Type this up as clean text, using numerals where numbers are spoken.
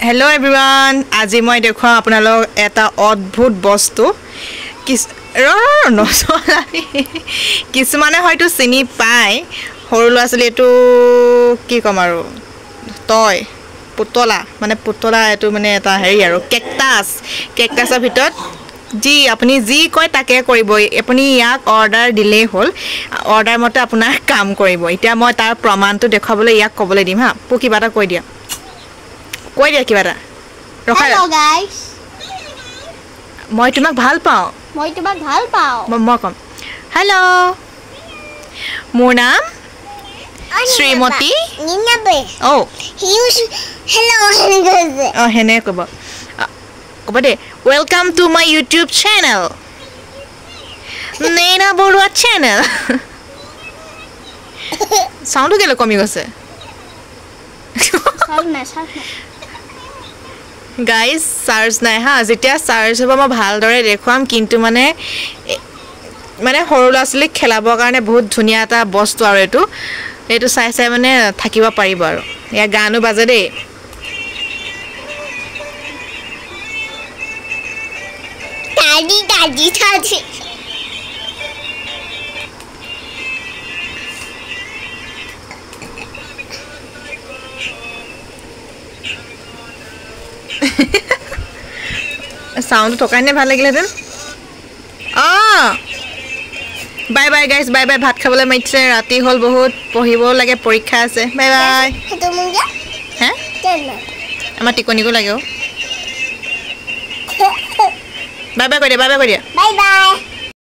Hello everyone. আজি মই দেখুৱাম আপোনালোক এটা অদ্ভুত বস্তু কিছুমানে হয়তো চিনি পায় সৰু ল'ৰা-ছোৱালী এটো কি কম আৰু টয় পুতলা মানে পুতলা এটো মানে এটা হেৰি আৰু কেকটাছৰ ভিতৰত জি আপুনি জি কয় তাকে কৰিব আপুনি ইয়াক অৰ্ডাৰ দিলে হ'ল অৰ্ডাৰ মতে আপোনাৰ কাম কৰিব এতিয়া মই তাৰ প্ৰমাণটো দেখাবলৈ ইয়াক ক'বলৈ দিম হা পু কিবা এটা কৈ দিয়া কিবা এটা Hello guys. মই তোমাক ভাল পাওঁ মই কম হেল্ল' মোৰ নাম শ্ৰীমতী Oh. He used hello. হেনে ক'ব the welcome to my YouTube channel Neina Barua channel সাউন্ডটো কেলে কমি গৈছে গাইজ চাৰ্জ নাই হা যেতিয়া চাৰ্জ হ'ব মই ভালদৰে দেখুৱাম কিন্তু মানে সৰু ল'ৰা-ছোৱালীক খেলাবৰ কাৰণে বহুত ধুনীয়া এটা বস্তু আৰু এইটো চাই মানে থাকিব পাৰিব আৰু ইয়া গানো বাজে দেই Daddy. সাউন্ড তো কানে ভাল লাগিলে then bye bye guys bye bye ভাত খাবলৈ মাইছে ৰাতি হল বহুত পঢ়িব লাগে পৰীক্ষা আছে বাই বাই হেটো মুঙ্গা হে কেনে আমাৰ টিকনিকো লাগে বাই বাই কৈ দিয়া Bye bye.